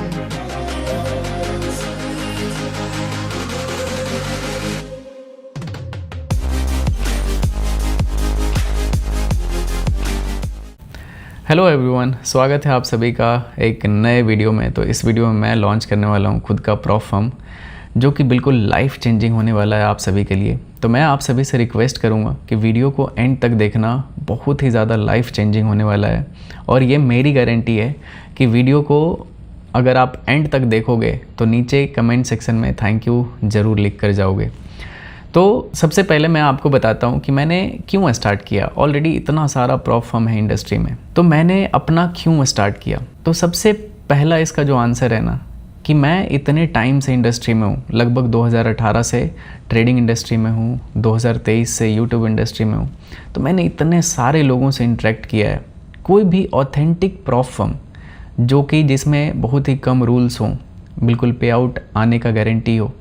Hello everyone, स्वागत है आप सभी का एक नए वीडियो में। तो इस वीडियो में मैं लॉन्च करने वाला हूं खुद का प्रॉप फर्म, जो कि बिल्कुल लाइफ चेंजिंग होने वाला है आप सभी के लिए। तो मैं आप सभी से रिक्वेस्ट करूंगा कि वीडियो को एंड तक देखना, बहुत ही ज़्यादा लाइफ चेंजिंग होने वाला है। और ये मेरी गारंटी है कि वीडियो को अगर आप एंड तक देखोगे तो नीचे कमेंट सेक्शन में थैंक यू ज़रूर लिख कर जाओगे। तो सबसे पहले मैं आपको बताता हूँ कि मैंने क्यों स्टार्ट किया। ऑलरेडी इतना सारा प्रॉप फर्म है इंडस्ट्री में, तो मैंने अपना क्यों स्टार्ट किया। तो सबसे पहला इसका जो आंसर है ना, कि मैं इतने टाइम से इंडस्ट्री में हूँ, लगभग 2018 से ट्रेडिंग इंडस्ट्री में हूँ, 2023 से यूट्यूब इंडस्ट्री में हूँ। तो मैंने इतने सारे लोगों से इंटरेक्ट किया है। कोई भी ऑथेंटिक प्रॉप फर्म जो कि जिसमें बहुत ही कम रूल्स हों, बिल्कुल पे आउट आने का गारंटी हो,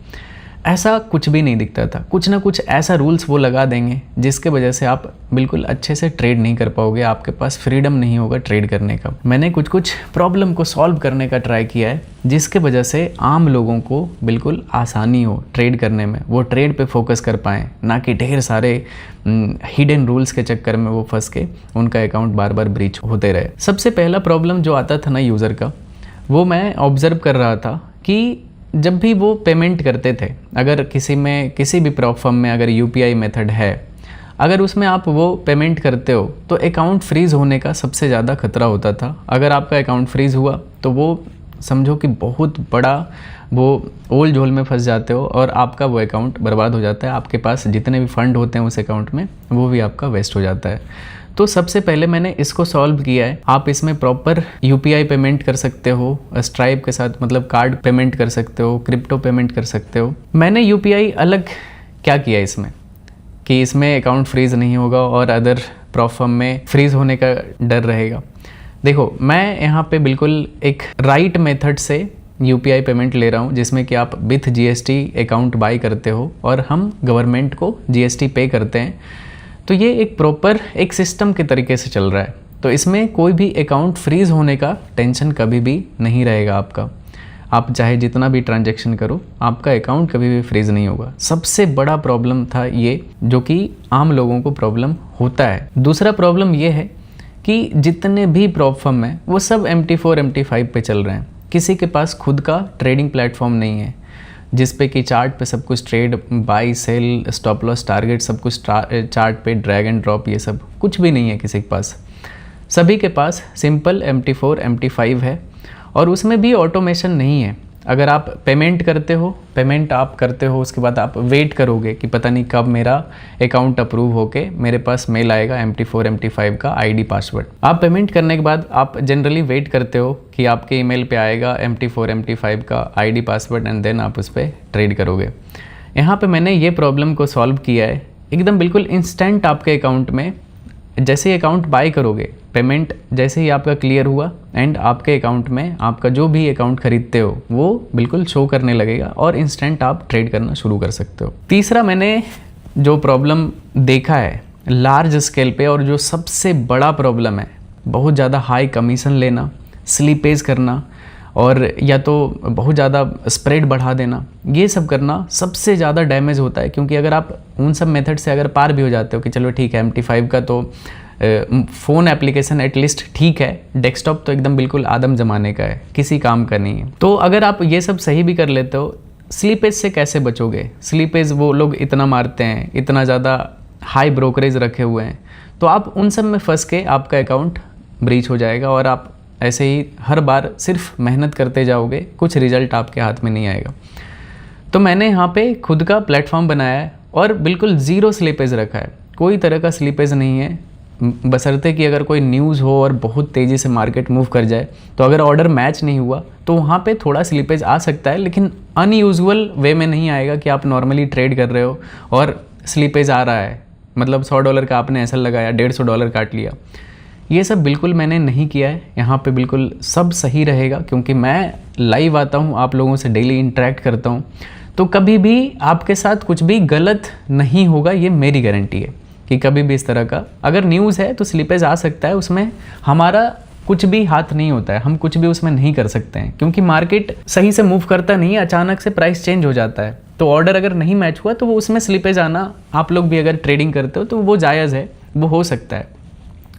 ऐसा कुछ भी नहीं दिखता था। कुछ ना कुछ ऐसा रूल्स वो लगा देंगे जिसके वजह से आप बिल्कुल अच्छे से ट्रेड नहीं कर पाओगे, आपके पास फ्रीडम नहीं होगा ट्रेड करने का। मैंने कुछ प्रॉब्लम को सॉल्व करने का ट्राई किया है, जिसके वजह से आम लोगों को बिल्कुल आसानी हो ट्रेड करने में, वो ट्रेड पे फोकस कर पाएँ, ना कि ढेर सारे हिडन रूल्स के चक्कर में वो फंस के उनका अकाउंट बार बार ब्रीच होते रहे। सबसे पहला प्रॉब्लम जो आता था ना यूज़र का, वो मैं ऑब्ज़र्व कर रहा था कि जब भी वो पेमेंट करते थे, अगर किसी भी प्रॉप फर्म में अगर यूपीआई मेथड है, अगर उसमें आप वो पेमेंट करते हो तो अकाउंट फ्रीज़ होने का सबसे ज़्यादा खतरा होता था। अगर आपका अकाउंट फ्रीज़ हुआ तो वो समझो कि बहुत बड़ा वो ओल झोल में फंस जाते हो और आपका वो अकाउंट बर्बाद हो जाता है। आपके पास जितने भी फंड होते हैं उस अकाउंट में, वो भी आपका वेस्ट हो जाता है। तो सबसे पहले मैंने इसको सॉल्व किया है। आप इसमें प्रॉपर यूपीआई पेमेंट कर सकते हो, स्ट्राइप के साथ, मतलब कार्ड पेमेंट कर सकते हो, क्रिप्टो पेमेंट कर सकते हो। मैंने यूपीआई अलग क्या किया इसमें कि इसमें अकाउंट फ्रीज़ नहीं होगा और अदर प्रॉप फर्म में फ्रीज़ होने का डर रहेगा। देखो, मैं यहाँ पे बिल्कुल एक राइट मेथड से यूपीआई पेमेंट ले रहा हूँ, जिसमें कि आप विथ जीएसटी अकाउंट बाई करते हो और हम गवर्नमेंट को जीएसटी पे करते हैं। तो ये एक प्रॉपर एक सिस्टम के तरीके से चल रहा है। तो इसमें कोई भी अकाउंट फ्रीज़ होने का टेंशन कभी भी नहीं रहेगा आपका। आप चाहे जितना भी ट्रांजैक्शन करो, आपका अकाउंट कभी भी फ्रीज़ नहीं होगा। सबसे बड़ा प्रॉब्लम था ये, जो कि आम लोगों को प्रॉब्लम होता है। दूसरा प्रॉब्लम ये है कि जितने भी प्रॉप फर्म हैं वो सब MT4 MT5 पे चल रहे हैं। किसी के पास खुद का ट्रेडिंग प्लेटफॉर्म नहीं है जिस पे कि चार्ट पे सब कुछ trade, buy sell, stop loss, target, सब कुछ चार्ट पे ड्रैग एंड ड्रॉप, ये सब कुछ भी नहीं है किसी के पास। सभी के पास सिंपल MT4 MT5 है और उसमें भी ऑटोमेशन नहीं है। अगर आप पेमेंट आप करते हो, उसके बाद आप वेट करोगे कि पता नहीं कब मेरा अकाउंट अप्रूव होके मेरे पास मेल आएगा MT4 MT5 का आईडी पासवर्ड। आप पेमेंट करने के बाद आप जनरली वेट करते हो कि आपके ईमेल पे आएगा MT4 MT5 का आईडी पासवर्ड एंड देन आप उस पर ट्रेड करोगे। यहाँ पे मैंने ये प्रॉब्लम को सॉल्व किया है। एकदम बिल्कुल इंस्टेंट आपके अकाउंट में, जैसे ही अकाउंट बाय करोगे, पेमेंट जैसे ही आपका क्लियर हुआ एंड आपके अकाउंट में आपका जो भी अकाउंट खरीदते हो वो बिल्कुल शो करने लगेगा और इंस्टेंट आप ट्रेड करना शुरू कर सकते हो। तीसरा मैंने जो प्रॉब्लम देखा है लार्ज स्केल पे, और जो सबसे बड़ा प्रॉब्लम है, बहुत ज़्यादा हाई कमीशन लेना, स्लीपेज करना और या तो बहुत ज़्यादा स्प्रेड बढ़ा देना, ये सब करना सबसे ज़्यादा डैमेज होता है। क्योंकि अगर आप उन सब मेथड से अगर पार भी हो जाते हो कि चलो ठीक है, MT5 का तो फ़ोन एप्लीकेशन एटलीस्ट ठीक है, डेस्कटॉप तो एकदम बिल्कुल आदम ज़माने का है, किसी काम का नहीं है। तो अगर आप ये सब सही भी कर लेते हो, स्लीपेज से कैसे बचोगे? स्लीपेज वो लोग इतना मारते हैं, इतना ज़्यादा हाई ब्रोकरेज रखे हुए हैं, तो आप उन सब में फंस के आपका अकाउंट ब्रीच हो जाएगा और आप ऐसे ही हर बार सिर्फ मेहनत करते जाओगे, कुछ रिजल्ट आपके हाथ में नहीं आएगा। तो मैंने यहाँ पे खुद का प्लेटफॉर्म बनाया है और बिल्कुल ज़ीरो स्लीपेज रखा है, कोई तरह का स्लीपेज नहीं है। बशर्ते कि अगर कोई न्यूज़ हो और बहुत तेज़ी से मार्केट मूव कर जाए, तो अगर ऑर्डर मैच नहीं हुआ तो वहाँ पे थोड़ा स्लीपेज आ सकता है, लेकिन अनयूजुअल वे में नहीं आएगा कि आप नॉर्मली ट्रेड कर रहे हो और स्लीपेज आ रहा है, मतलब $100 का आपने ऐसा लगाया, $150 काट लिया। ये सब बिल्कुल मैंने नहीं किया है। यहाँ पे बिल्कुल सब सही रहेगा, क्योंकि मैं लाइव आता हूँ, आप लोगों से डेली इंटरेक्ट करता हूँ, तो कभी भी आपके साथ कुछ भी गलत नहीं होगा, ये मेरी गारंटी है कि कभी भी इस तरह का अगर न्यूज़ है तो स्लीपेज आ सकता है, उसमें हमारा कुछ भी हाथ नहीं होता है, हम कुछ भी उसमें नहीं कर सकते हैं, क्योंकि मार्केट सही से मूव करता नहीं है, अचानक से प्राइस चेंज हो जाता है। तो ऑर्डर अगर नहीं मैच हुआ तो वो उसमें स्लिपेज आना, आप लोग भी अगर ट्रेडिंग करते हो तो वो जायज़ है, वो हो सकता है,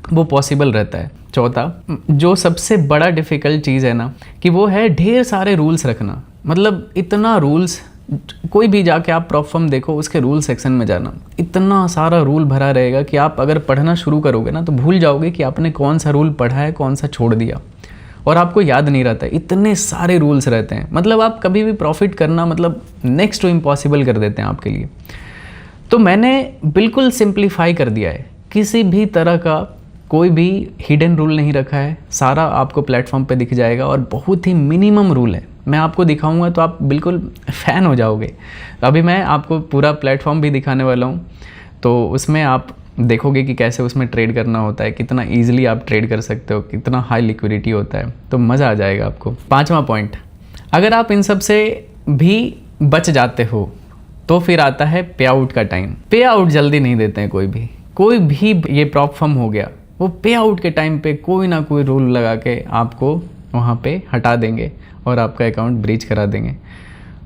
वो पॉसिबल रहता है। चौथा, जो सबसे बड़ा डिफ़िकल्ट चीज़ है ना, कि वो है ढेर सारे रूल्स रखना। मतलब इतना रूल्स, कोई भी जाके आप प्रॉप फर्म देखो, उसके रूल सेक्शन में जाना, इतना सारा रूल भरा रहेगा कि आप अगर पढ़ना शुरू करोगे ना तो भूल जाओगे कि आपने कौन सा रूल पढ़ा है, कौन सा छोड़ दिया, और आपको याद नहीं रहता। इतने सारे रूल्स रहते हैं, मतलब आप कभी भी प्रॉफिट करना मतलब नेक्स्ट टू इम्पॉसिबल कर देते हैं आपके लिए। तो मैंने बिल्कुल सिंप्लीफाई कर दिया है, किसी भी तरह का कोई भी हिडन रूल नहीं रखा है, सारा आपको प्लेटफॉर्म पे दिख जाएगा, और बहुत ही मिनिमम रूल है। मैं आपको दिखाऊंगा तो आप बिल्कुल फ़ैन हो जाओगे। अभी मैं आपको पूरा प्लेटफॉर्म भी दिखाने वाला हूँ, तो उसमें आप देखोगे कि कैसे उसमें ट्रेड करना होता है, कितना ईजिली आप ट्रेड कर सकते हो, कितना हाई लिक्विडिटी होता है, तो मज़ा आ जाएगा आपको। पाँचवा पॉइंट, अगर आप इन सब से भी बच जाते हो तो फिर आता है पे आउट का टाइम। पे आउट जल्दी नहीं देते हैं कोई भी ये प्रॉप फर्म हो गया, वो पे आउट के टाइम पे कोई ना कोई रूल लगा के आपको वहाँ पे हटा देंगे और आपका अकाउंट ब्रीच करा देंगे।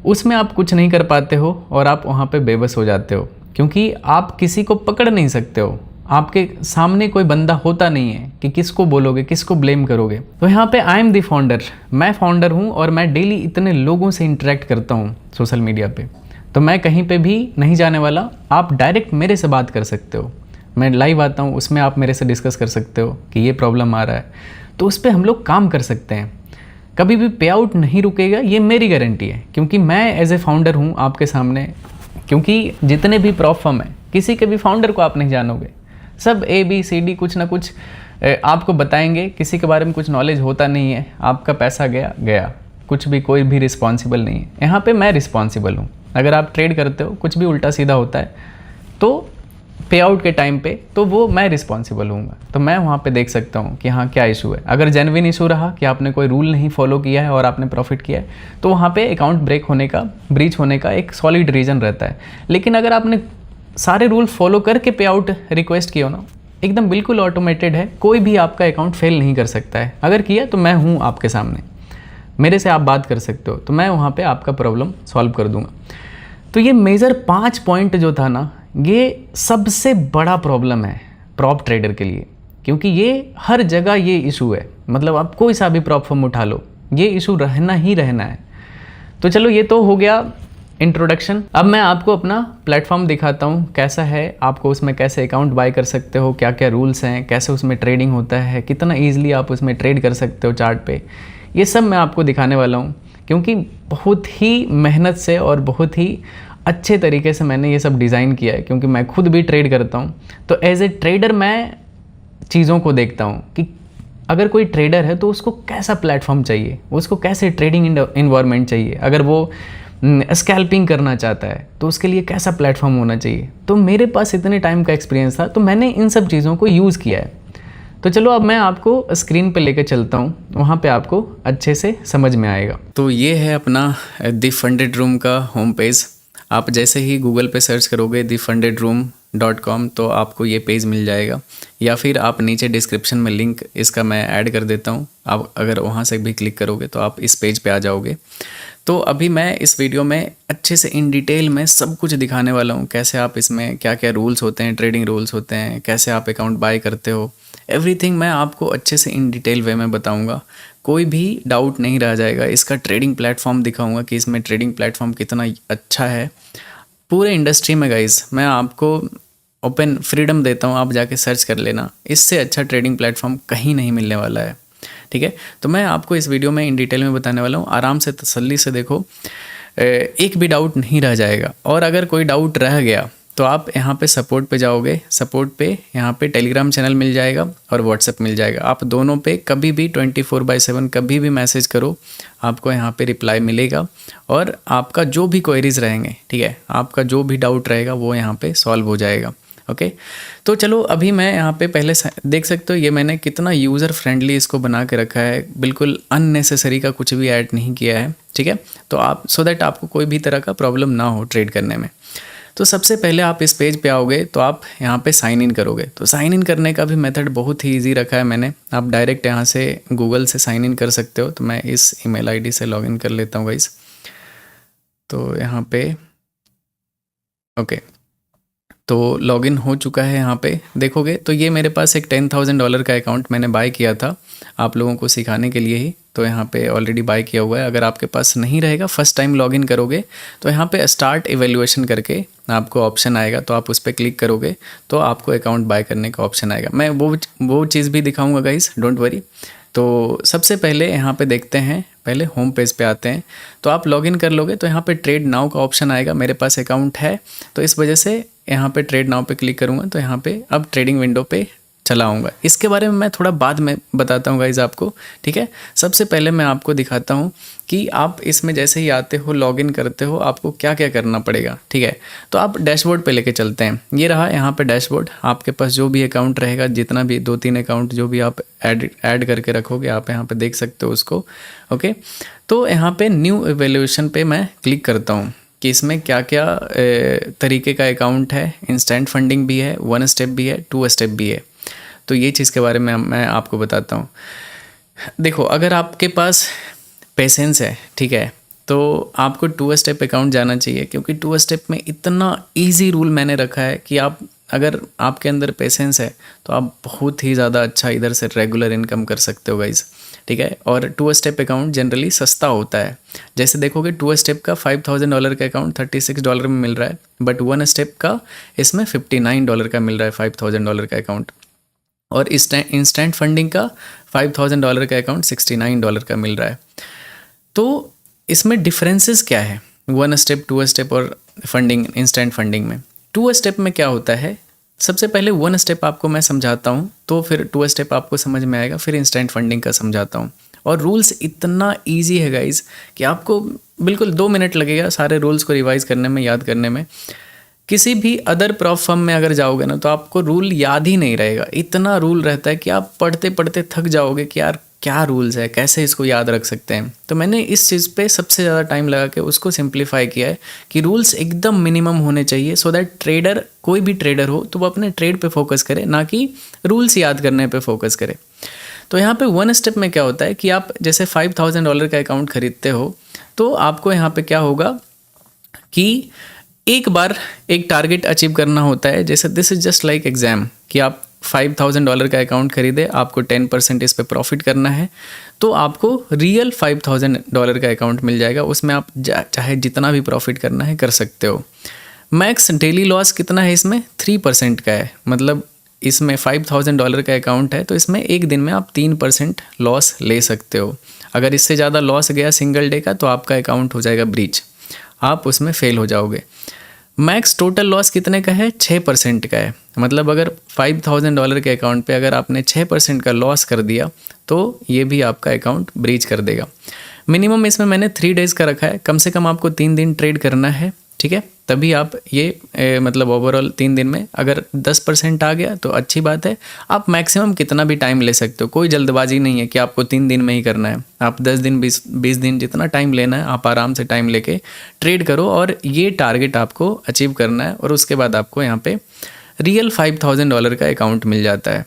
उसमें आप कुछ नहीं कर पाते हो और आप वहाँ पे बेबस हो जाते हो, क्योंकि आप किसी को पकड़ नहीं सकते हो, आपके सामने कोई बंदा होता नहीं है कि किसको बोलोगे, किसको ब्लेम करोगे। तो यहाँ पे आई एम दी फाउंडर, मैं फाउंडर हूँ और मैं डेली इतने लोगों से इंटरेक्ट करता हूँ सोशल मीडिया पे, तो मैं कहीं पे भी नहीं जाने वाला। आप डायरेक्ट मेरे से बात कर सकते हो, मैं लाइव आता हूँ, उसमें आप मेरे से डिस्कस कर सकते हो कि ये प्रॉब्लम आ रहा है, तो उस पर हम लोग काम कर सकते हैं। कभी भी पे आउट नहीं रुकेगा, ये मेरी गारंटी है, क्योंकि मैं एज ए फाउंडर हूँ आपके सामने। क्योंकि जितने भी प्रॉप फर्म है, किसी के भी फाउंडर को आप नहीं जानोगे, सब ABCD कुछ ना कुछ आपको बताएंगे, किसी के बारे में कुछ नॉलेज होता नहीं है, आपका पैसा गया, कुछ भी, कोई भी रिस्पॉन्सिबल नहीं है। यहाँ पे मैं रिस्पॉन्सिबल हूँ। अगर आप ट्रेड करते हो, कुछ भी उल्टा सीधा होता है तो पे आउट के टाइम पे, तो वो मैं रिस्पॉन्सिबल हूँगा। तो मैं वहाँ पे देख सकता हूँ कि हाँ क्या इशू है। अगर जेन्युइन इशू रहा कि आपने कोई रूल नहीं फॉलो किया है और आपने प्रॉफिट किया है, तो वहाँ पे अकाउंट ब्रीच होने का एक सॉलिड रीज़न रहता है। लेकिन अगर आपने सारे रूल फॉलो करके पे आउट रिक्वेस्ट किया हो ना, एकदम बिल्कुल ऑटोमेटेड है, कोई भी आपका अकाउंट फेल नहीं कर सकता है। अगर किया तो मैं हूँ आपके सामने, मेरे से आप बात कर सकते हो, तो मैं वहाँ पे आपका प्रॉब्लम सॉल्व कर दूँगा। तो ये मेजर 5 पॉइंट जो था ना, ये सबसे बड़ा प्रॉब्लम है प्रॉप ट्रेडर के लिए, क्योंकि ये हर जगह ये इशू है। मतलब आप कोई सा भी प्रॉप फर्म उठा लो, ये इशू रहना ही रहना है। तो चलो, ये तो हो गया इंट्रोडक्शन। अब मैं आपको अपना प्लेटफॉर्म दिखाता हूँ कैसा है, आपको उसमें कैसे अकाउंट बाय कर सकते हो, क्या क्या रूल्स हैं, कैसे उसमें ट्रेडिंग होता है, कितना ईजिली आप उसमें ट्रेड कर सकते हो चार्ट पे। ये सब मैं आपको दिखाने वाला हूँ, क्योंकि बहुत ही मेहनत से और बहुत ही अच्छे तरीके से मैंने ये सब डिज़ाइन किया है, क्योंकि मैं खुद भी ट्रेड करता हूँ। तो एज ए ट्रेडर मैं चीज़ों को देखता हूँ कि अगर कोई ट्रेडर है तो उसको कैसा प्लेटफॉर्म चाहिए, उसको कैसे ट्रेडिंग इन्वायरमेंट चाहिए। अगर वो स्कैल्पिंग करना चाहता है तो उसके लिए कैसा प्लेटफॉर्म होना चाहिए। तो मेरे पास इतने टाइम का एक्सपीरियंस था, तो मैंने इन सब चीज़ों को यूज़ किया है। तो चलो, अब मैं आपको स्क्रीन पे लेकर चलता हूँ, वहाँ पे आपको अच्छे से समझ में आएगा। तो ये है अपना दी फंडेड रूम का होम पेज। आप जैसे ही गूगल पे सर्च करोगे thefundedroom.com तो आपको ये पेज मिल जाएगा, या फिर आप नीचे डिस्क्रिप्शन में लिंक इसका मैं ऐड कर देता हूँ, आप अगर वहाँ से भी क्लिक करोगे तो आप इस पेज पे आ जाओगे। तो अभी मैं इस वीडियो में अच्छे से इन डिटेल में सब कुछ दिखाने वाला हूँ, कैसे आप इसमें क्या क्या रूल्स होते हैं, ट्रेडिंग रूल्स होते हैं, कैसे आप अकाउंट बाय करते हो, एवरीथिंग मैं आपको अच्छे से इन डिटेल वे में बताऊँगा। कोई भी डाउट नहीं रह जाएगा। इसका ट्रेडिंग प्लेटफॉर्म दिखाऊंगा कि इसमें ट्रेडिंग प्लेटफॉर्म कितना अच्छा है पूरे इंडस्ट्री में। गाइस, मैं आपको ओपन फ्रीडम देता हूँ, आप जाके सर्च कर लेना, इससे अच्छा ट्रेडिंग प्लेटफॉर्म कहीं नहीं मिलने वाला है। ठीक है, तो मैं आपको इस वीडियो में इन डिटेल में बताने वाला हूँ। आराम से तसल्ली से देखो, एक भी डाउट नहीं रह जाएगा। और अगर कोई डाउट रह गया तो आप यहाँ पे सपोर्ट पे जाओगे, सपोर्ट पे यहाँ पे टेलीग्राम चैनल मिल जाएगा और व्हाट्सएप मिल जाएगा। आप दोनों पे कभी भी 24/7 कभी भी मैसेज करो, आपको यहाँ पे रिप्लाई मिलेगा। और आपका जो भी क्वेरीज रहेंगे, ठीक है, आपका जो भी डाउट रहेगा वो यहाँ पे सॉल्व हो जाएगा। ओके, तो चलो, अभी मैं यहाँ पे पहले देख सकते हो ये मैंने कितना यूज़र फ्रेंडली इसको बना के रखा है, बिल्कुल अननेसेसरी का कुछ भी ऐड नहीं किया है। ठीक है, तो आप सो दैट आपको कोई भी तरह का प्रॉब्लम ना हो ट्रेड करने में। तो सबसे पहले आप इस पेज पे आओगे तो आप यहाँ पे साइन इन करोगे। तो साइन इन करने का भी मेथड बहुत ही इजी रखा है मैंने, आप डायरेक्ट यहाँ से गूगल से साइन इन कर सकते हो। तो मैं इस ईमेल आईडी से लॉगिन कर लेता हूँ गाइस। तो यहाँ पे ओके, तो लॉगिन हो चुका है। यहाँ पे देखोगे तो ये मेरे पास एक $10,000 का अकाउंट मैंने बाय किया था आप लोगों को सिखाने के लिए ही। तो यहाँ पे ऑलरेडी बाय किया हुआ है। अगर आपके पास नहीं रहेगा, फर्स्ट टाइम लॉगिन करोगे तो यहाँ पे स्टार्ट इवैल्यूएशन करके आपको ऑप्शन आएगा, तो आप उस पर क्लिक करोगे तो आपको अकाउंट बाय करने का ऑप्शन आएगा। मैं वो चीज़ भी दिखाऊँगा गाइस, डोंट वरी। तो सबसे पहले यहाँ पे देखते हैं, पहले होम पेज पे आते हैं। तो आप लॉगिन कर लोगे तो यहाँ पे ट्रेड नाउ का ऑप्शन आएगा। मेरे पास अकाउंट है तो इस वजह से यहाँ पे ट्रेड नाउ पे क्लिक करूँगा तो यहाँ पे अब ट्रेडिंग विंडो पे चला आऊँगा। इसके बारे में मैं थोड़ा बाद में बताता हूँ गाइज आपको, ठीक है। सबसे पहले मैं आपको दिखाता हूँ कि आप इसमें जैसे ही आते हो, लॉगिन करते हो, आपको क्या क्या करना पड़ेगा, ठीक है। तो आप डैशबोर्ड पे लेके चलते हैं। ये रहा यहाँ पे डैशबोर्ड। आपके पास जो भी अकाउंट रहेगा, जितना भी 2-3 अकाउंट जो भी आप ऐड करके रखोगे, आप यहाँ पे देख सकते हो उसको, ओके। तो यहाँ पे न्यू इवैल्यूएशन पे मैं क्लिक करता हूँ कि इसमें क्या क्या तरीके का अकाउंट है। इंस्टेंट फंडिंग भी है, 1 स्टेप भी है, 2 स्टेप भी है। तो ये चीज़ के बारे में मैं आपको बताता हूँ। देखो, अगर आपके पास पेशेंस है, ठीक है, तो आपको 2 स्टेप अकाउंट जाना चाहिए, क्योंकि 2 स्टेप में इतना इजी रूल मैंने रखा है कि आप, अगर आपके अंदर पेशेंस है तो आप बहुत ही ज़्यादा अच्छा इधर से रेगुलर इनकम कर सकते हो गाइज, ठीक है। और 2 स्टेप अकाउंट जनरली सस्ता होता है। जैसे देखोगे 2 स्टेप का $5,000 का अकाउंट $36 में मिल रहा है, बट 1 स्टेप का इसमें $59 का मिल रहा है, $5,000 का अकाउंट। और इंस्टेंट फंडिंग का $5,000 का अकाउंट $69 का मिल रहा है। तो इसमें डिफरेंसेस क्या है 1 स्टेप, 2 स्टेप और फंडिंग, इंस्टेंट फंडिंग में? 2 स्टेप में क्या होता है, सबसे पहले 1 स्टेप आपको मैं समझाता हूँ, तो फिर 2 स्टेप आपको समझ में आएगा, फिर इंस्टेंट फंडिंग का समझाता हूँ। और रूल्स इतना ईजी है गाइज कि आपको बिल्कुल 2 मिनट लगेगा सारे रूल्स को रिवाइज करने में, याद करने में। किसी भी अदर प्रॉप फर्म में अगर जाओगे ना तो आपको रूल याद ही नहीं रहेगा। इतना रूल रहता है कि आप पढ़ते पढ़ते थक जाओगे कि यार क्या रूल्स है, कैसे इसको याद रख सकते हैं। तो मैंने इस चीज़ पे सबसे ज़्यादा टाइम लगा के उसको सिंप्लीफाई किया है कि रूल्स एकदम मिनिमम होने चाहिए, सो दैट ट्रेडर, कोई भी ट्रेडर हो तो वो अपने ट्रेड पे फोकस करे, ना कि रूल्स याद करने पे फोकस करे। तो यहाँ पे 1 स्टेप में क्या होता है कि आप जैसे $5,000 का अकाउंट खरीदते हो तो आपको यहाँ पे क्या होगा कि एक बार एक टारगेट अचीव करना होता है। जैसे this is just like exam कि आप $5,000 का अकाउंट खरीदे, आपको 10% इस पे प्रॉफिट करना है, तो आपको रियल $5,000 का अकाउंट मिल जाएगा। उसमें आप चाहे जितना भी प्रॉफिट करना है कर सकते हो। मैक्स डेली लॉस कितना है इसमें? 3% का है। मतलब इसमें $5,000 का अकाउंट है तो इसमें एक दिन में आप 3% लॉस ले सकते हो। अगर इससे ज़्यादा लॉस गया सिंगल डे का तो आपका अकाउंट हो जाएगा ब्रीच, आप उसमें फेल हो जाओगे। मैक्स टोटल लॉस कितने का है? 6% का है। मतलब अगर $5,000 के अकाउंट पे अगर आपने 6% का लॉस कर दिया तो ये भी आपका अकाउंट ब्रीच कर देगा। मिनिमम इसमें मैंने 3 डेज़ का रखा है, कम से कम आपको 3 दिन ट्रेड करना है, ठीक है, तभी आप ये मतलब ओवरऑल 3 दिन में अगर 10% आ गया तो अच्छी बात है। आप मैक्सिमम कितना भी टाइम ले सकते हो, कोई जल्दबाजी नहीं है कि आपको 3 दिन में ही करना है। आप 10 दिन 20 दिन जितना टाइम लेना है आप आराम से टाइम लेके ट्रेड करो, और ये टारगेट आपको अचीव करना है, और उसके बाद आपको यहाँ पे रियल $5,000 का अकाउंट मिल जाता है।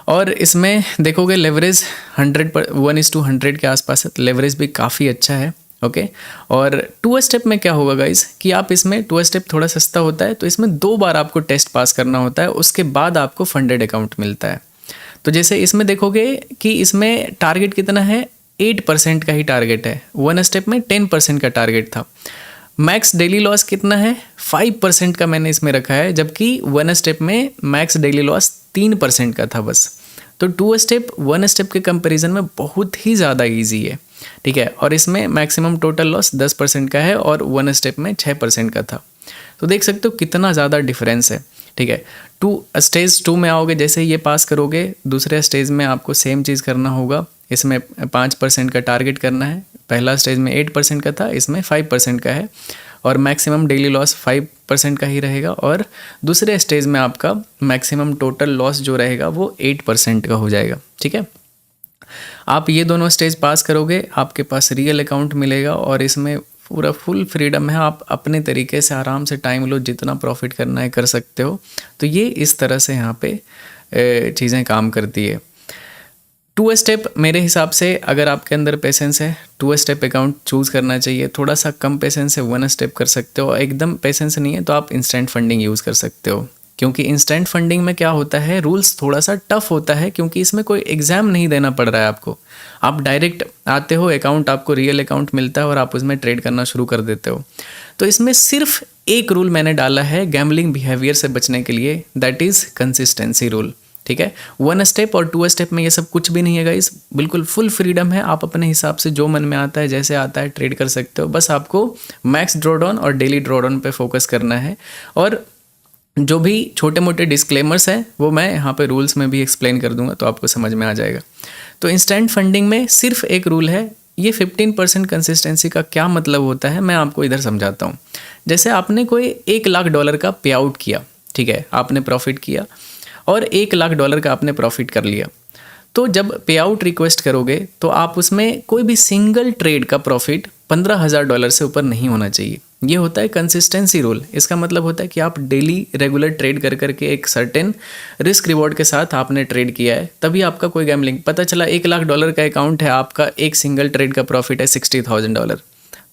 और इसमें देखोगे लेवरेज 1:100 के आसपास है, तो लेवरेज भी काफ़ी अच्छा है, ओके। और 2 स्टेप में क्या होगा गाइस कि आप इसमें 2 स्टेप थोड़ा सस्ता होता है, तो इसमें 2 बार आपको टेस्ट पास करना होता है, उसके बाद आपको फंडेड अकाउंट मिलता है। तो जैसे इसमें देखोगे कि इसमें टारगेट कितना है, 8% का ही टारगेट है। 1 स्टेप में 10% का टारगेट था। मैक्स डेली लॉस कितना है? 5% का मैंने इसमें रखा है, जबकि 1 स्टेप में मैक्स डेली लॉस 3% का था बस। तो 2 स्टेप 1 स्टेप के कंपैरिजन में बहुत ही ज़्यादा इजी है, ठीक है। और इसमें मैक्सिमम टोटल लॉस 10% का है और 1 स्टेप में 6% का था। तो देख सकते हो कितना ज़्यादा डिफरेंस है, ठीक है। स्टेज 2 में आओगे, जैसे ही ये पास करोगे दूसरे स्टेज में आपको सेम चीज़ करना होगा। इसमें 5% का टारगेट करना है। पहला स्टेज में 8% का था, इसमें 5% का है, और मैक्सिमम डेली लॉस 5% का ही रहेगा। और दूसरे स्टेज में आपका मैक्सिमम टोटल लॉस जो रहेगा वो 8% का हो जाएगा, ठीक है। आप ये दोनों स्टेज पास करोगे, आपके पास रियल अकाउंट मिलेगा, और इसमें पूरा फुल फ्रीडम है, आप अपने तरीके से आराम से टाइम लो, जितना प्रॉफिट करना है कर सकते हो। तो ये इस तरह से यहाँ पे चीज़ें काम करती है। 2 स्टेप मेरे हिसाब से, अगर आपके अंदर पेशेंस है 2 स्टेप अकाउंट चूज़ करना चाहिए। थोड़ा सा कम पेशेंस है 1 स्टेप कर सकते हो, एकदम पेशेंस नहीं है तो आप इंस्टेंट फंडिंग यूज़ कर सकते हो। क्योंकि इंस्टेंट फंडिंग में क्या होता है, रूल्स थोड़ा सा टफ होता है, क्योंकि इसमें कोई एग्ज़ाम नहीं देना पड़ रहा है आपको। आप डायरेक्ट आते हो, अकाउंट आपको रियल अकाउंट मिलता है और आप उसमें ट्रेड करना शुरू कर देते हो। तो इसमें सिर्फ एक रूल मैंने डाला है गैम्बलिंग बिहेवियर से बचने के लिए, दैट इज़ कंसिस्टेंसी रूल। ठीक है, 1 स्टेप और 2 स्टेप में ये सब कुछ भी नहीं है गाइस, बिल्कुल फुल फ्रीडम है। आप अपने हिसाब से जो मन में आता है, जैसे आता है ट्रेड कर सकते हो। बस आपको मैक्स ड्रॉडाउन और डेली ड्रॉडाउन पे फोकस करना है। और जो भी छोटे मोटे डिस्क्लेमर्स हैं वो मैं यहाँ पे रूल्स में भी एक्सप्लेन कर दूंगा, तो आपको समझ में आ जाएगा। तो इंस्टेंट फंडिंग में सिर्फ एक रूल है। ये 15% कंसिस्टेंसी का क्या मतलब होता है, मैं आपको इधर समझाता हूँ। जैसे आपने कोई $1,00,000 का पे आउट किया, ठीक है, आपने प्रॉफिट किया और $1,00,000 का आपने प्रॉफिट कर लिया। तो जब पे आउट रिक्वेस्ट करोगे तो आप उसमें कोई भी सिंगल ट्रेड का प्रॉफिट $15,000 से ऊपर नहीं होना चाहिए। ये होता है कंसिस्टेंसी रूल। इसका मतलब होता है कि आप डेली रेगुलर ट्रेड कर करके एक सर्टेन रिस्क रिवॉर्ड के साथ आपने ट्रेड किया है, तभी आपका कोई गैम्बलिंग। पता चला $1,00,000 का अकाउंट है, आपका एक सिंगल ट्रेड का प्रॉफिट है $60,000,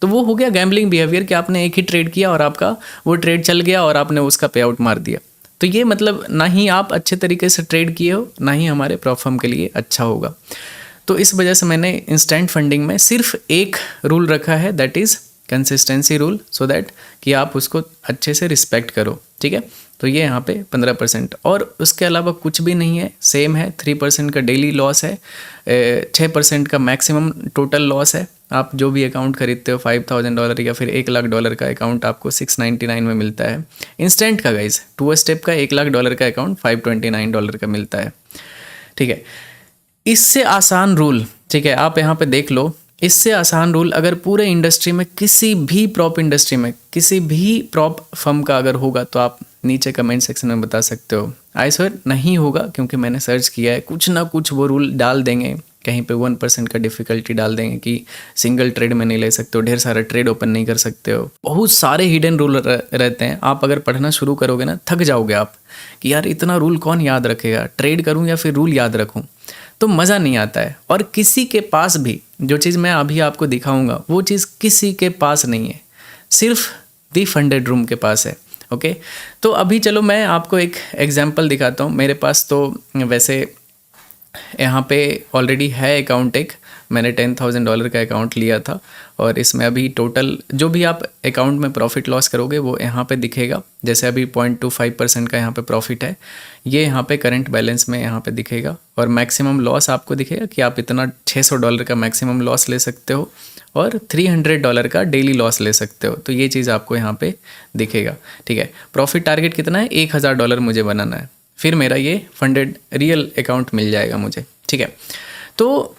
तो वो हो गया गैम्बलिंग बिहेवियर कि आपने एक ही ट्रेड किया और आपका वो ट्रेड चल गया और आपने उसका पे आउट मार दिया। तो ये मतलब ना ही आप अच्छे तरीके से ट्रेड किए हो, ना ही हमारे प्रॉफर्म के लिए अच्छा होगा। तो इस वजह से मैंने इंस्टेंट फंडिंग में सिर्फ एक रूल रखा है, that is consistency rule, so that कि आप उसको अच्छे से रिस्पेक्ट करो। ठीक है, तो ये यहाँ पे 15% और उसके अलावा कुछ भी नहीं है, सेम है। 3% का डेली लॉस है, 6% का मैक्सिमम टोटल लॉस है। आप जो भी अकाउंट खरीदते हो $5,000 या फिर $1,00,000 का अकाउंट आपको 699 में मिलता है इंस्टेंट का गाइज। 2 स्टेप का $1,00,000 का अकाउंट $529 का मिलता है। ठीक है, इससे आसान रूल, ठीक है, आप यहाँ पे देख लो, इससे आसान रूल अगर पूरे इंडस्ट्री में किसी भी प्रॉप इंडस्ट्री में किसी भी प्रॉप फर्म का अगर होगा तो आप नीचे कमेंट सेक्शन में बता सकते हो। आई स्वेयर नहीं होगा, क्योंकि मैंने सर्च किया है, कुछ ना कुछ वो रूल डाल देंगे। कहीं पे 1% का डिफ़िकल्टी डाल देंगे कि सिंगल ट्रेड में नहीं ले सकते हो, ढेर सारा ट्रेड ओपन नहीं कर सकते हो। बहुत सारे हिडन रूल रहते हैं। आप अगर पढ़ना शुरू करोगे ना, थक जाओगे आप कि यार इतना रूल कौन याद रखेगा, ट्रेड करूँ या फिर रूल याद रखूँ, तो मज़ा नहीं आता है। और किसी के पास भी जो चीज़ मैं अभी आपको दिखाऊंगा वो चीज़ किसी के पास नहीं है, सिर्फ दी फंडेड रूम के पास है। ओके, तो अभी चलो मैं आपको एक एग्जांपल दिखाता हूँ। मेरे पास तो वैसे यहाँ पे ऑलरेडी है अकाउंट, एक मैंने $10,000 का अकाउंट लिया था और इसमें अभी टोटल जो भी आप अकाउंट में प्रॉफिट लॉस करोगे वो यहाँ पे दिखेगा। जैसे अभी 0.25% का यहाँ पे प्रॉफिट है, ये यहाँ पे करंट बैलेंस में यहाँ पे दिखेगा। और मैक्सिमम लॉस आपको दिखेगा कि आप इतना $600 का मैक्सिमम लॉस ले सकते हो और $300 का डेली लॉस ले सकते हो। तो ये चीज़ आपको यहाँ पे दिखेगा। ठीक है, प्रॉफिट टारगेट कितना है, $1,000 मुझे बनाना है, फिर मेरा ये फंडेड रियल अकाउंट मिल जाएगा मुझे। ठीक है, तो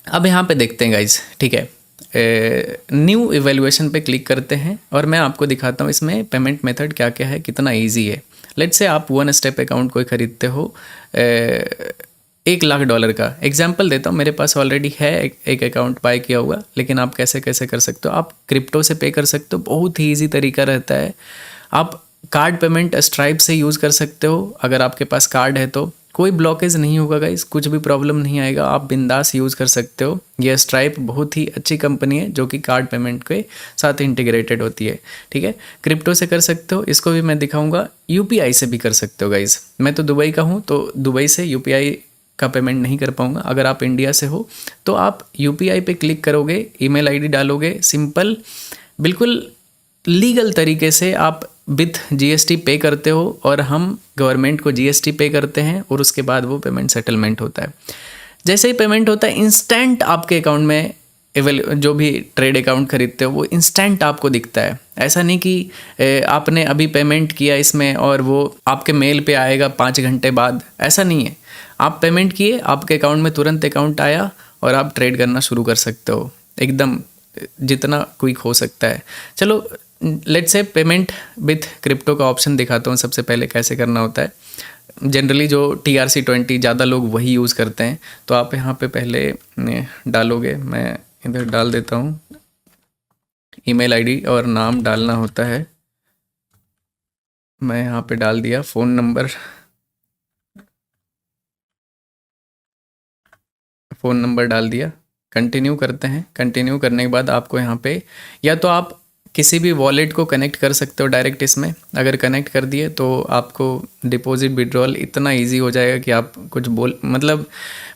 अब यहाँ पे देखते हैं गाइज। ठीक है, न्यू इवेल्युएशन पे क्लिक करते हैं और मैं आपको दिखाता हूँ इसमें पेमेंट मेथड क्या क्या है, कितना इजी है। लेट्स से आप 1 स्टेप अकाउंट कोई ख़रीदते हो, $1,00,000 का एग्जाम्पल देता हूँ। मेरे पास ऑलरेडी है एक अकाउंट बाय किया हुआ, लेकिन आप कैसे कैसे कर सकते हो, आप क्रिप्टो से पे कर सकते हो, बहुत ही ईजी तरीका रहता है। आप कार्ड पेमेंट स्ट्राइप से यूज़ कर सकते हो, अगर आपके पास कार्ड है तो कोई ब्लॉकेज नहीं होगा गाइस, कुछ भी प्रॉब्लम नहीं आएगा, आप बिंदास यूज़ कर सकते हो। ये स्ट्राइप बहुत ही अच्छी कंपनी है जो कि कार्ड पेमेंट के साथ इंटीग्रेटेड होती है। ठीक है, क्रिप्टो से कर सकते हो, इसको भी मैं दिखाऊंगा। यूपीआई से भी कर सकते हो गाइस। मैं तो दुबई का हूँ तो दुबई से यूपीआई का पेमेंट नहीं कर पाऊंगा। अगर आप इंडिया से हो तो आप यूपीआई पे क्लिक करोगे, ईमेल आईडी डालोगे, सिंपल बिल्कुल लीगल तरीके से आप विथ जीएसटी पे करते हो और हम गवर्नमेंट को जीएसटी पे करते हैं और उसके बाद वो पेमेंट सेटलमेंट होता है। जैसे ही पेमेंट होता है इंस्टेंट आपके अकाउंट में जो भी ट्रेड अकाउंट खरीदते हो वो इंस्टेंट आपको दिखता है। ऐसा नहीं कि आपने अभी पेमेंट किया इसमें और वो आपके मेल पे आएगा 5 घंटे बाद, ऐसा नहीं है। आप पेमेंट किए, आपके अकाउंट में तुरंत अकाउंट आया और आप ट्रेड करना शुरू कर सकते हो, एकदम जितना क्विक हो सकता है। चलो let's say payment with crypto का ऑप्शन दिखाता हूँ सबसे पहले कैसे करना होता है। जनरली जो TRC20 ज़्यादा लोग वही यूज़ करते हैं, तो आप यहाँ पे पहले डालोगे, मैं इधर डाल देता हूँ ईमेल आईडी और नाम डालना होता है। मैं यहाँ पे डाल दिया फ़ोन नंबर, डाल दिया। कंटिन्यू करते हैं। कंटिन्यू करने के बाद आपको यहाँ पे या तो आप किसी भी वॉलेट को कनेक्ट कर सकते हो डायरेक्ट इसमें। अगर कनेक्ट कर दिए तो आपको डिपॉजिट विड्रॉल इतना इजी हो जाएगा कि आप कुछ मतलब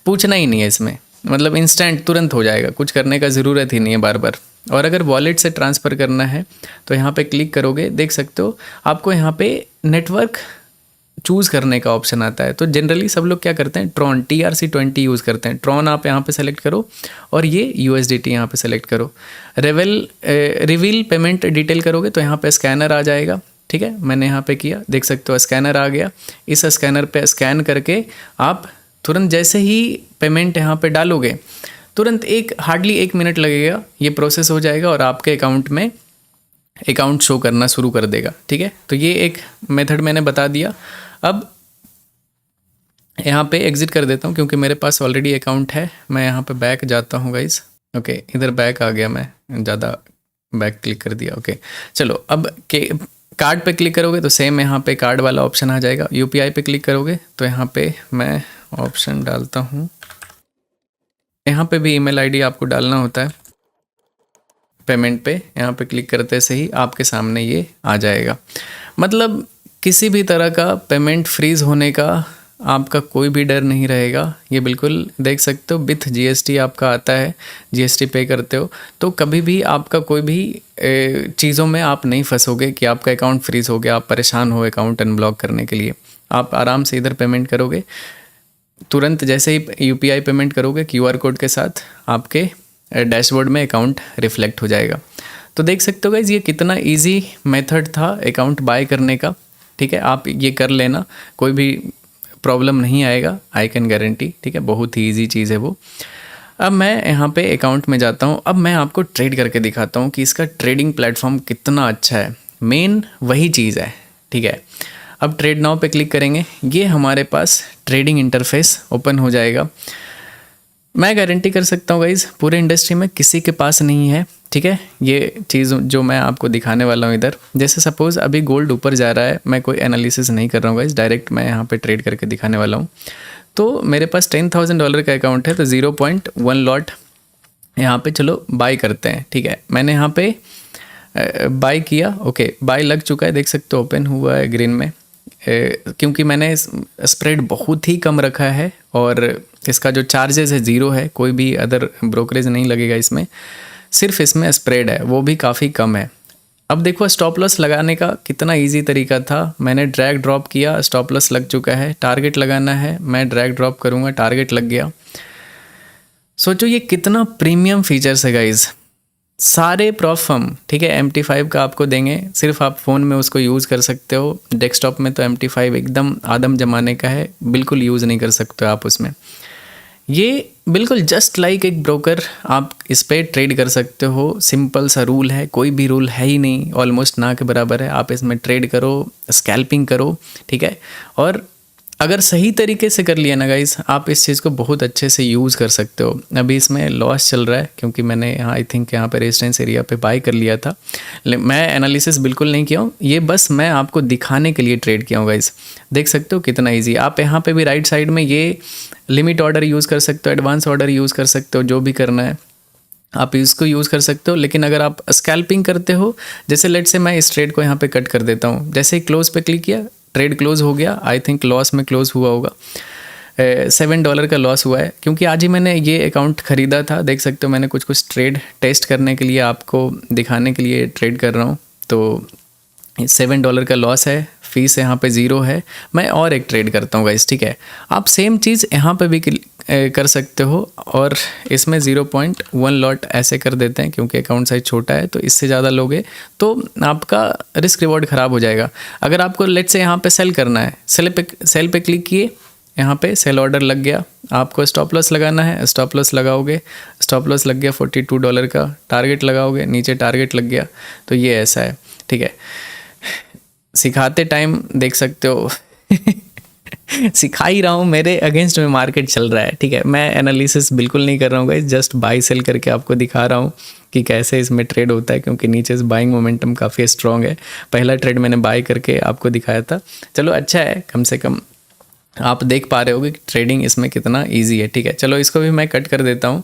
पूछना ही नहीं है इसमें, मतलब इंस्टेंट तुरंत हो जाएगा, कुछ करने का ज़रूरत ही नहीं है बार बार। और अगर वॉलेट से ट्रांसफ़र करना है तो यहाँ पे क्लिक करोगे, देख सकते हो आपको यहाँ पे नेटवर्क चूज़ करने का ऑप्शन आता है। तो जनरली सब लोग क्या करते हैं, ट्रॉन TRC20 यूज़ करते हैं। ट्रॉन आप यहाँ पे सेलेक्ट करो और ये USDT यहाँ पे सेलेक्ट करो। रिवील पेमेंट डिटेल करोगे तो यहाँ पे स्कैनर आ जाएगा। ठीक है, मैंने यहाँ पे किया, देख सकते हो स्कैनर आ गया। इस स्कैनर पे स्कैन करके आप तुरंत जैसे ही पेमेंट यहाँ पे डालोगे, तुरंत हार्डली 1 मिनट लगेगा, ये प्रोसेस हो जाएगा और आपके अकाउंट में अकाउंट शो करना शुरू कर देगा। ठीक है, तो ये एक मेथड मैंने बता दिया। अब यहाँ पे एग्ज़िट कर देता हूँ क्योंकि मेरे पास ऑलरेडी अकाउंट है। मैं यहाँ पे बैक जाता हूँ गाइस। ओके, इधर बैक आ गया, मैं ज़्यादा बैक क्लिक कर दिया। ओके चलो, अब कार्ड पे क्लिक करोगे तो सेम यहाँ पे कार्ड वाला ऑप्शन आ जाएगा। UPI पे क्लिक करोगे तो यहाँ पे मैं ऑप्शन डालता हूँ, यहाँ पे भी ईमेल आईडी आपको डालना होता है। पेमेंट पे यहाँ पे क्लिक करते से ही आपके सामने ये आ जाएगा। मतलब किसी भी तरह का पेमेंट फ्रीज़ होने का आपका कोई भी डर नहीं रहेगा। ये बिल्कुल देख सकते हो, विथ GST आपका आता है, GST पे करते हो तो कभी भी आपका कोई भी चीज़ों में आप नहीं फंसोगे कि आपका अकाउंट फ्रीज़ हो गया, आप परेशान हो अकाउंट अनब्लॉक करने के लिए। आप आराम से इधर पेमेंट करोगे, तुरंत जैसे ही UPI पेमेंट करोगे QR कोड के साथ आपके डैशबोर्ड में अकाउंट रिफ्लेक्ट हो जाएगा। तो देख सकते हो गाइज ये कितना इजी मेथड था अकाउंट बाय करने का। ठीक है, आप ये कर लेना, कोई भी प्रॉब्लम नहीं आएगा, आई कैन गारंटी। ठीक है, बहुत ही ईजी चीज़ है वो। अब मैं यहाँ पे अकाउंट में जाता हूँ। अब मैं आपको ट्रेड करके दिखाता हूँ कि इसका ट्रेडिंग प्लेटफॉर्म कितना अच्छा है। मेन वही चीज़ है। ठीक है, अब ट्रेड नाउ पे क्लिक करेंगे, ये हमारे पास ट्रेडिंग इंटरफेस ओपन हो जाएगा। मैं गारंटी कर सकता हूँ गाइज़ पूरे इंडस्ट्री में किसी के पास नहीं है। ठीक है, ये चीज़ जो मैं आपको दिखाने वाला हूँ इधर, जैसे सपोज़ अभी गोल्ड ऊपर जा रहा है, मैं कोई एनालिसिस नहीं कर रहा हूँ गाइज़, डायरेक्ट मैं यहाँ पे ट्रेड करके दिखाने वाला हूँ। तो मेरे पास $10,000 का अकाउंट है, तो 0.1 लॉट यहाँ पे चलो बाई करते हैं। ठीक है, मैंने यहाँ पे बाई किया। ओके, बाई लग चुका है, देख सकते हो ओपन हुआ है ग्रीन में। क्योंकि मैंने स्प्रेड बहुत ही कम रखा है और इसका जो चार्जेस है 0 है, कोई भी अदर ब्रोकरेज नहीं लगेगा इसमें, सिर्फ इसमें स्प्रेड है, वो भी काफ़ी कम है। अब देखो स्टॉप लॉस लगाने का कितना इजी तरीका था। मैंने ड्रैग ड्रॉप किया, स्टॉप लॉस लग चुका है। टारगेट लगाना है, मैं ड्रैग ड्रॉप करूँगा, टारगेट लग गया। सोचो ये कितना प्रीमियम फीचर्स है गाइज। सारे प्रोफर्म, ठीक है, MT5 का आपको देंगे, सिर्फ आप फ़ोन में उसको यूज़ कर सकते हो। डेस्कटॉप में तो MT5 एकदम आदम ज़माने का है, बिल्कुल यूज़ नहीं कर सकते हो आप उसमें। ये बिल्कुल जस्ट लाइक एक ब्रोकर आप इस पर ट्रेड कर सकते हो। सिंपल सा रूल है, कोई भी रूल है ही नहीं, ऑलमोस्ट ना के बराबर है। आप इसमें ट्रेड करो, स्कैल्पिंग करो। ठीक है, और अगर सही तरीके से कर लिया ना गाइस, आप इस चीज़ को बहुत अच्छे से यूज़ कर सकते हो। अभी इसमें लॉस चल रहा है क्योंकि मैंने यहाँ आई थिंक यहाँ पे रेजिस्टेंस एरिया पे बाई कर लिया था। मैं एनालिसिस बिल्कुल नहीं किया हूँ, ये बस मैं आपको दिखाने के लिए ट्रेड किया हूँ गाइस। देख सकते हो कितना ईजी। आप यहाँ पे भी राइट साइड में ये लिमिट ऑर्डर यूज़ कर सकते हो, एडवांस ऑर्डर यूज़ कर सकते हो, जो भी करना है आप इसको यूज़ कर सकते हो। लेकिन अगर आप स्कैल्पिंग करते हो, जैसे लेट से मैं इस ट्रेड को यहाँ पे कट कर देता हूँ, जैसे ही क्लोज पे क्लिक किया ट्रेड क्लोज हो गया। आई थिंक लॉस में क्लोज हुआ होगा, $7 का लॉस हुआ है क्योंकि आज ही मैंने ये अकाउंट ख़रीदा था। देख सकते हो मैंने कुछ ट्रेड टेस्ट करने के लिए, आपको दिखाने के लिए ट्रेड कर रहा हूँ। तो $7 का लॉस है, फीस यहाँ पे 0 है। मैं और एक ट्रेड करता हूँ गाइस। ठीक है, आप सेम चीज़ यहाँ पे भी कर सकते हो और इसमें 0.1 लॉट ऐसे कर देते हैं क्योंकि अकाउंट साइज छोटा है। तो इससे ज़्यादा लोगे तो आपका रिस्क रिवॉर्ड ख़राब हो जाएगा। अगर आपको लेट से यहाँ पे सेल करना है, सेल पे क्लिक किए, यहाँ पे सेल ऑर्डर लग गया, आपको स्टॉप लॉस लगाना है, स्टॉप लॉस लगाओगे, स्टॉप लॉस लग गया $42 का, टारगेट लगाओगे, नीचे टारगेट लग गया। तो ये ऐसा है। ठीक है, सिखाते टाइम देख सकते हो सिखा ही रहा हूँ, मेरे अगेंस्ट में मार्केट चल रहा है, ठीक है। मैं एनालिसिस बिल्कुल नहीं कर रहा हूँ गाइस, जस्ट बाई सेल करके आपको दिखा रहा हूँ कि कैसे इसमें ट्रेड होता है, क्योंकि नीचे से बाइंग मोमेंटम काफ़ी स्ट्रॉन्ग है। पहला ट्रेड मैंने बाई करके आपको दिखाया था, चलो अच्छा है, कम से कम आप देख पा रहे होगे कि ट्रेडिंग इसमें कितना ईजी है, ठीक है। चलो इसको भी मैं कट कर देता हूँ।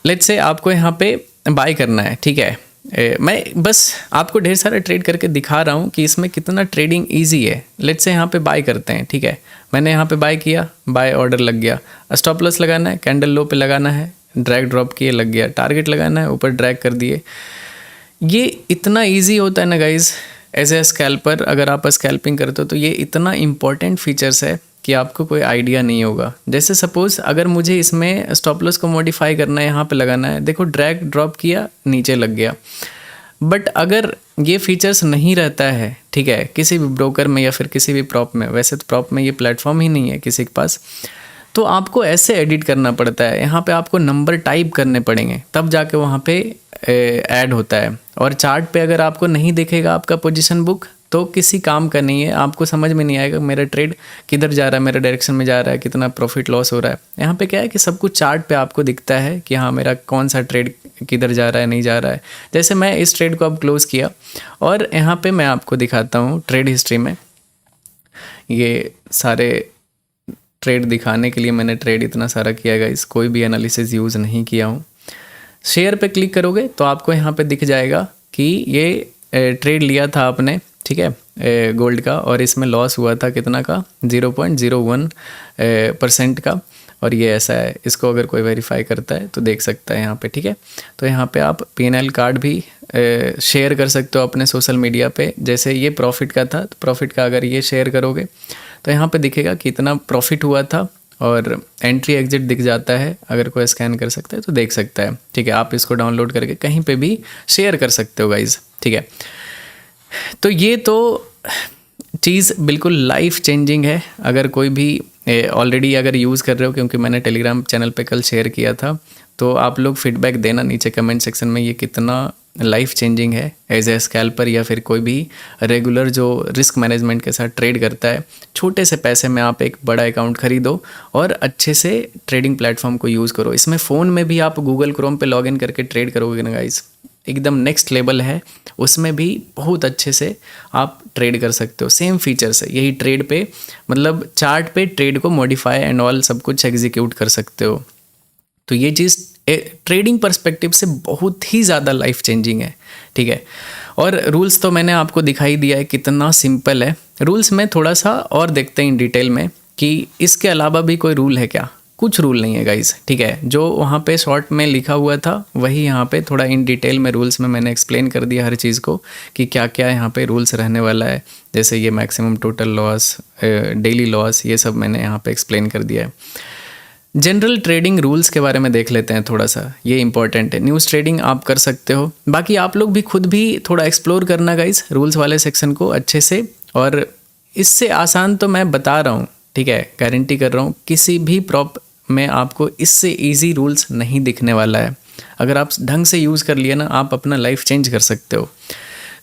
लेट्स से आपको यहाँ पे बाय करना है, ठीक है। मैं बस आपको ढेर सारा ट्रेड करके दिखा रहा हूँ कि इसमें कितना ट्रेडिंग इजी है। लेट्स से यहाँ पे बाय करते हैं, ठीक है। मैंने यहाँ पे बाय किया, बाय ऑर्डर लग गया। स्टॉप लॉस लगाना है, कैंडल लो पे लगाना है, ड्रैग ड्रॉप किए लग गया। टारगेट लगाना है, ऊपर ड्रैग कर दिए। ये इतना ईजी होता है ना गाइज, एज ए स्कैल्पर अगर आप स्कैल्पिंग करते हो तो ये इतना इंपॉर्टेंट फीचर्स है कि आपको कोई आइडिया नहीं होगा। जैसे सपोज़ अगर मुझे इसमें स्टॉप लॉस को मॉडिफाई करना है, यहाँ पे लगाना है, देखो ड्रैग ड्रॉप किया, नीचे लग गया। बट अगर ये फीचर्स नहीं रहता है, ठीक है, किसी भी ब्रोकर में या फिर किसी भी प्रॉप में, वैसे तो प्रॉप में ये प्लेटफॉर्म ही नहीं है किसी के पास, तो आपको ऐसे एडिट करना पड़ता है। यहाँ पे आपको नंबर टाइप करने पड़ेंगे, तब जाके वहाँ पे ऐड होता है। और चार्ट पे अगर आपको नहीं दिखेगा आपका पोजीशन बुक तो किसी काम का नहीं है, आपको समझ में नहीं आएगा मेरा ट्रेड किधर जा रहा है, मेरे डायरेक्शन में जा रहा है, कितना प्रॉफिट लॉस हो रहा है। यहाँ पे क्या है कि सब कुछ चार्ट पे आपको दिखता है कि हाँ मेरा कौन सा ट्रेड किधर जा रहा है, नहीं जा रहा है। जैसे मैं इस ट्रेड को अब क्लोज़ किया और यहाँ पे मैं आपको दिखाता हूँ ट्रेड हिस्ट्री में। ये सारे ट्रेड दिखाने के लिए मैंने ट्रेड इतना सारा किया गाइस, कोई भी एनालिसिस यूज़ नहीं किया हूँ। शेयर पे क्लिक करोगे तो आपको यहाँ पे दिख जाएगा कि ये ट्रेड लिया था आपने, ठीक है, गोल्ड का, और इसमें लॉस हुआ था कितना का, 0.01% का। और ये ऐसा है, इसको अगर कोई वेरीफाई करता है तो देख सकता है यहाँ पे, ठीक है। तो यहाँ पे आप P&L कार्ड भी शेयर कर सकते हो अपने सोशल मीडिया पे। जैसे ये प्रॉफिट का था, तो प्रॉफिट का अगर ये शेयर करोगे तो यहाँ पे दिखेगा कि इतना प्रॉफिट हुआ था और एंट्री एग्जिट दिख जाता है। अगर कोई स्कैन कर सकता है तो देख सकता है, ठीक है। आप इसको डाउनलोड करके कहीं पे भी शेयर कर सकते हो गाइज, ठीक है। तो ये तो चीज़ बिल्कुल लाइफ चेंजिंग है। अगर कोई भी ऑलरेडी अगर यूज़ कर रहे हो, क्योंकि मैंने टेलीग्राम चैनल पे कल शेयर किया था, तो आप लोग फीडबैक देना नीचे कमेंट सेक्शन में, ये कितना लाइफ चेंजिंग है एज ए स्कैल्पर या फिर कोई भी रेगुलर जो रिस्क मैनेजमेंट के साथ ट्रेड करता है। छोटे से पैसे में आप एक बड़ा अकाउंट खरीदो और अच्छे से ट्रेडिंग प्लेटफॉर्म को यूज़ करो। इसमें फ़ोन में भी आप गूगल क्रोम पे लॉगिन करके ट्रेड करोगे ना गाइस, एकदम नेक्स्ट लेवल है। उसमें भी बहुत अच्छे से आप ट्रेड कर सकते हो, सेम फीचर्स है यही ट्रेड पे, मतलब चार्ट पे ट्रेड को मॉडिफाई एंड ऑल सब कुछ एग्जीक्यूट कर सकते हो। तो ये चीज़ ट्रेडिंग पर्सपेक्टिव से बहुत ही ज़्यादा लाइफ चेंजिंग है, ठीक है। और रूल्स तो मैंने आपको दिखाई दिया है कितना सिंपल है। रूल्स में थोड़ा सा और देखते हैं इन डिटेल में कि इसके अलावा भी कोई रूल है क्या। कुछ रूल नहीं है गाइस, ठीक है। जो वहाँ पे शॉर्ट में लिखा हुआ था वही यहाँ पे थोड़ा इन डिटेल में रूल्स में मैंने एक्सप्लेन कर दिया हर चीज़ को कि क्या क्या यहाँ पे रूल्स रहने वाला है। जैसे ये maximum total loss, daily loss, ये सब मैंने यहाँ पे एक्सप्लेन कर दिया है। जनरल ट्रेडिंग रूल्स के बारे में देख लेते हैं थोड़ा सा, ये इंपॉर्टेंट है। न्यूज़ ट्रेडिंग आप कर सकते हो, बाकी आप लोग भी खुद भी थोड़ा एक्सप्लोर करना गाइस रूल्स वाले सेक्शन को अच्छे से। और इससे आसान तो मैं बता रहा हूँ, ठीक है, गारंटी कर रहा हूँ, किसी भी प्रॉप में आपको इससे इजी रूल्स नहीं दिखने वाला है। अगर आप ढंग से यूज़ कर लिए ना, आप अपना लाइफ चेंज कर सकते हो।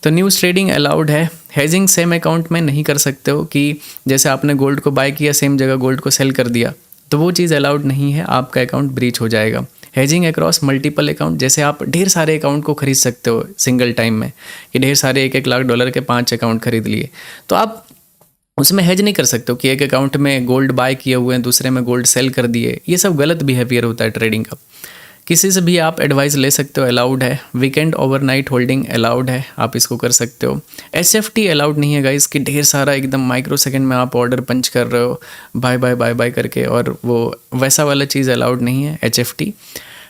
तो न्यूज़ ट्रेडिंग अलाउड है। हेजिंग सेम अकाउंट में नहीं कर सकते हो कि जैसे आपने गोल्ड को बाय किया सेम जगह गोल्ड को सेल कर दिया, तो वो चीज़ अलाउड नहीं है, आपका अकाउंट ब्रीच हो जाएगा। हेजिंग अक्रॉस मल्टीपल अकाउंट, जैसे आप ढेर सारे अकाउंट को खरीद सकते हो सिंगल टाइम में, कि ढेर सारे $1-1 लाख के 5 अकाउंट खरीद लिए, तो आप उसमें हेज नहीं कर सकते हो कि एक अकाउंट में गोल्ड बाय किए हुए हैं दूसरे में गोल्ड सेल कर दिए। ये सब गलत बिहेवियर होता है ट्रेडिंग का। किसी से भी आप एडवाइस ले सकते हो, अलाउड है। वीकेंड ओवरनाइट होल्डिंग अलाउड है, आप इसको कर सकते हो। SFT अलाउड नहीं है गाइस कि ढेर सारा एकदम माइक्रो सेकंड में आप ऑर्डर पंच कर रहे हो बाय बाय बाय बाय करके, और वो वैसा वाला चीज़ अलाउड नहीं है HFT।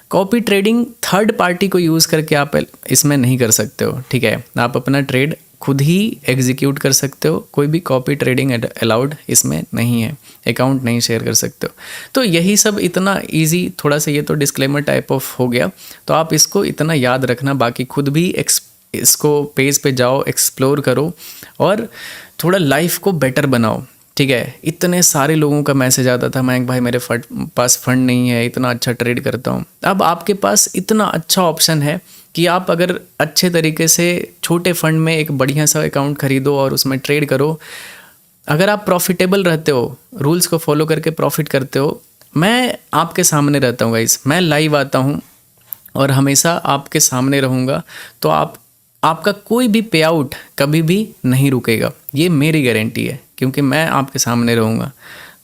Copy trading third party को यूज़ करके आप इसमें नहीं कर सकते हो, ठीक है। आप अपना ट्रेड खुद ही एग्जीक्यूट कर सकते हो, कोई भी कॉपी ट्रेडिंग अलाउड इसमें नहीं है, अकाउंट नहीं शेयर कर सकते हो। तो यही सब इतना इजी, थोड़ा सा ये तो डिस्क्लेमर टाइप ऑफ हो गया, तो आप इसको इतना याद रखना। बाकी खुद भी इसको पेज पे जाओ, एक्सप्लोर करो और थोड़ा लाइफ को बेटर बनाओ, ठीक है। इतने सारे लोगों का मैसेज आता था, मयंक भाई मेरे पास फंड नहीं है, इतना अच्छा ट्रेड करता हूँ। अब आपके पास इतना अच्छा ऑप्शन है कि आप अगर अच्छे तरीके से छोटे फंड में एक बढ़िया सा अकाउंट खरीदो और उसमें ट्रेड करो, अगर आप प्रॉफिटेबल रहते हो, रूल्स को फॉलो करके प्रॉफिट करते हो, मैं आपके सामने रहता हूँ गाइस, मैं लाइव आता हूँ और हमेशा आपके सामने रहूँगा, तो आपका कोई भी पे आउट कभी भी नहीं रुकेगा, ये मेरी गारंटी है, क्योंकि मैं आपके सामने रहूँगा।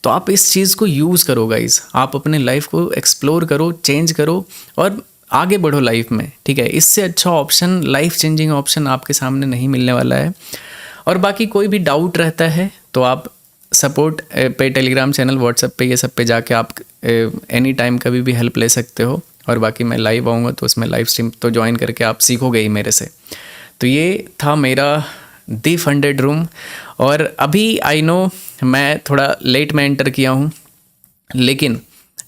तो आप इस चीज़ को यूज़ करो गाइस, आप अपने लाइफ को एक्सप्लोर करो, चेंज करो और आगे बढ़ो लाइफ में, ठीक है। इससे अच्छा ऑप्शन, लाइफ चेंजिंग ऑप्शन आपके सामने नहीं मिलने वाला है। और बाकी कोई भी डाउट रहता है तो आप सपोर्ट पे, टेलीग्राम चैनल, व्हाट्सएप पे, ये सब पे जाके आप एनी टाइम कभी भी हेल्प ले सकते हो। और बाकी मैं लाइव आऊँगा तो उसमें लाइव स्ट्रीम तो ज्वाइन करके आप सीखोगे ही मेरे से। तो ये था मेरा दी फंडेड रूम। और अभी आई नो मैं थोड़ा लेट में एंटर किया हूँ, लेकिन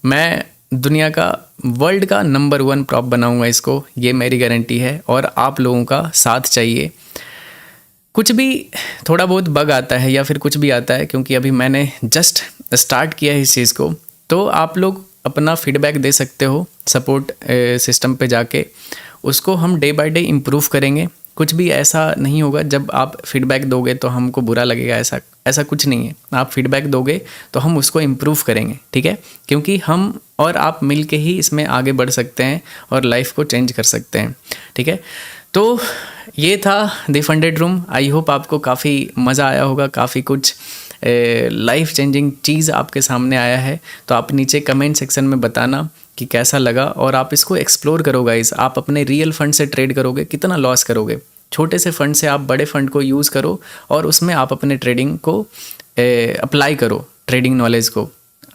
मैं दुनिया का, वर्ल्ड का नंबर 1 प्रॉप बनाऊँगा इसको, ये मेरी गारंटी है। और आप लोगों का साथ चाहिए। कुछ भी थोड़ा बहुत बग आता है या फिर कुछ भी आता है, क्योंकि अभी मैंने जस्ट स्टार्ट किया है इस चीज़ को, तो आप लोग अपना फीडबैक दे सकते हो सपोर्ट सिस्टम पे जाके, उसको हम डे बाय डे इम्प्रूव करेंगे। कुछ भी ऐसा नहीं होगा जब आप फीडबैक दोगे तो हमको बुरा लगेगा, ऐसा कुछ नहीं है। आप फीडबैक दोगे तो हम उसको इम्प्रूव करेंगे, ठीक है, क्योंकि हम और आप मिल के ही इसमें आगे बढ़ सकते हैं और लाइफ को चेंज कर सकते हैं, ठीक है। तो ये था the funded room. I hope आपको काफ़ी मज़ा आया होगा, काफ़ी कुछ लाइफ चेंजिंग चीज़ आपके सामने आया है। तो आप नीचे कमेंट सेक्शन में बताना कि कैसा लगा, और आप इसको एक्सप्लोर करो गाइस। आप अपने रियल फंड से ट्रेड करोगे, कितना लॉस करोगे? छोटे से फंड से आप बड़े फंड को यूज़ करो और उसमें आप अपने ट्रेडिंग को अप्लाई करो, ट्रेडिंग नॉलेज को।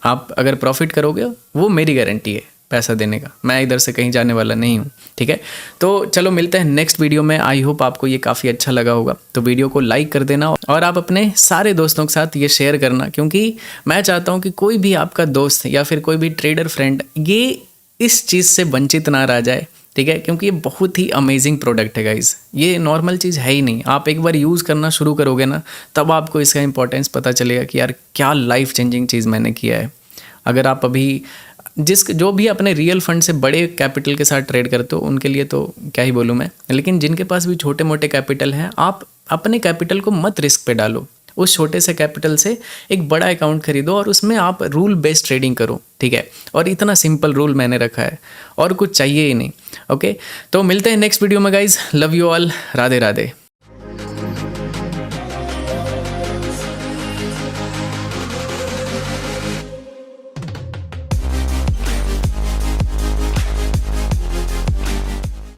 आप अगर प्रॉफिट करोगे, वो मेरी गारंटी है पैसा देने का, मैं इधर से कहीं जाने वाला नहीं हूँ, ठीक है। तो चलो मिलते हैं नेक्स्ट वीडियो में। आई होप आपको ये काफ़ी अच्छा लगा होगा। तो वीडियो को लाइक कर देना और आप अपने सारे दोस्तों के साथ ये शेयर करना, क्योंकि मैं चाहता हूँ कि कोई भी आपका दोस्त या फिर कोई भी ट्रेडर फ्रेंड ये इस चीज़ से वंचित ना रह जाए, ठीक है, क्योंकि ये बहुत ही अमेजिंग प्रोडक्ट है गाइज। ये नॉर्मल चीज़ है ही नहीं। आप एक बार यूज़ करना शुरू करोगे ना, तब आपको इसका इंपॉर्टेंस पता चलेगा कि यार क्या लाइफ चेंजिंग चीज़ मैंने किया है। अगर आप अभी जो भी अपने रियल फंड से बड़े कैपिटल के साथ ट्रेड करते हो, उनके लिए तो क्या ही बोलूँ मैं, लेकिन जिनके पास भी छोटे मोटे कैपिटल हैं, आप अपने कैपिटल को मत रिस्क पे डालो। उस छोटे से कैपिटल से एक बड़ा अकाउंट खरीदो और उसमें आप रूल बेस्ड ट्रेडिंग करो, ठीक है। और इतना सिंपल रूल मैंने रखा है और कुछ चाहिए ही नहीं, ओके। तो मिलते हैं नेक्स्ट वीडियो में guys. Love you all, Radhe Radhe.